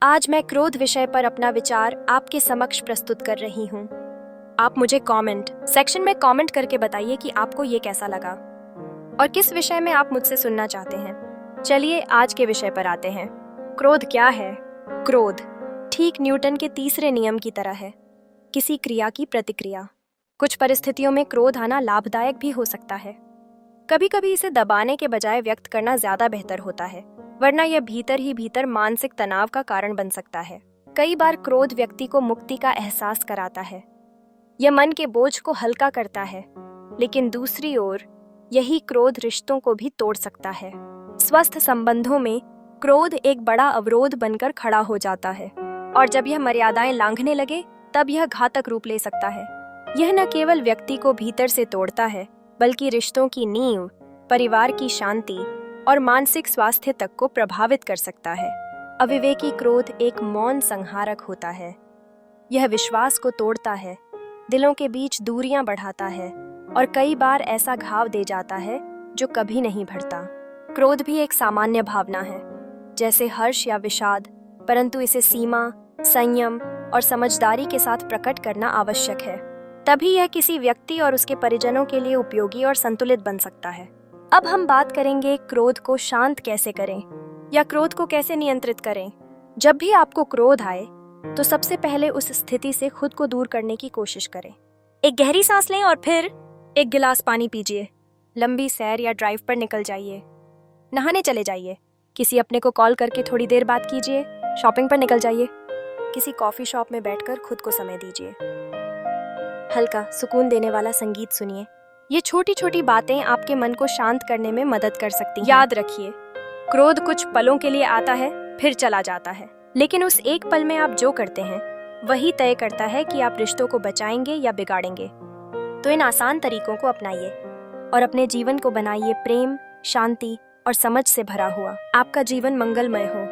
आज मैं क्रोध विषय पर अपना विचार आपके समक्ष प्रस्तुत कर रही हूँ। आप मुझे कमेंट सेक्शन में कमेंट करके बताइए कि आपको ये कैसा लगा और किस विषय में आप मुझसे सुनना चाहते हैं। चलिए आज के विषय पर आते हैं। क्रोध क्या है? क्रोध ठीक न्यूटन के तीसरे नियम की तरह है, किसी क्रिया की प्रतिक्रिया। कुछ परिस्थितियों में क्रोध आना लाभदायक भी हो सकता है। कभी कभी इसे दबाने के बजाय व्यक्त करना ज्यादा बेहतर होता है, वरना यह भीतर ही भीतर मानसिक तनाव का कारण बन सकता है। कई बार क्रोध व्यक्ति को मुक्ति का एहसास कराता है, यह मन के बोझ को हल्का करता है, लेकिन दूसरी ओर यही क्रोध रिश्तों को भी तोड़ सकता है। स्वस्थ संबंधों में क्रोध एक बड़ा अवरोध बनकर खड़ा हो जाता है और जब यह मर्यादाएं लांघने लगे तब यह घातक रूप ले सकता है। यह न केवल व्यक्ति को भीतर से तोड़ता है, बल्कि रिश्तों की नींव, परिवार की शांति और मानसिक स्वास्थ्य तक को प्रभावित कर सकता है। अविवेकी क्रोध एक मौन संहारक होता है। यह विश्वास को तोड़ता है, दिलों के बीच दूरियां बढ़ाता है और कई बार ऐसा घाव दे जाता है जो कभी नहीं भरता। क्रोध भी एक सामान्य भावना है, जैसे हर्ष या विषाद, परंतु इसे सीमा, संयम और समझदारी के साथ प्रकट करना आवश्यक है। तभी यह किसी व्यक्ति और उसके परिजनों के लिए उपयोगी और संतुलित बन सकता है। अब हम बात करेंगे क्रोध को शांत कैसे करें या क्रोध को कैसे नियंत्रित करें। जब भी आपको क्रोध आए तो सबसे पहले उस स्थिति से खुद को दूर करने की कोशिश करें। एक गहरी सांस लें और फिर एक गिलास पानी पीजिए। लंबी सैर या ड्राइव पर निकल जाइए। नहाने चले जाइए। किसी अपने को कॉल करके थोड़ी देर बात कीजिए। शॉपिंग पर निकल जाइए। किसी कॉफी शॉप में बैठकर खुद को समय दीजिए। हल्का सुकून देने वाला संगीत सुनिए। ये छोटी छोटी बातें आपके मन को शांत करने में मदद कर सकती हैं। याद रखिए, क्रोध कुछ पलों के लिए आता है, फिर चला जाता है, लेकिन उस एक पल में आप जो करते हैं वही तय करता है कि आप रिश्तों को बचाएंगे या बिगाड़ेंगे। तो इन आसान तरीकों को अपनाइए और अपने जीवन को बनाइए प्रेम, शांति और समझ से भरा हुआ। आपका जीवन मंगलमय हो।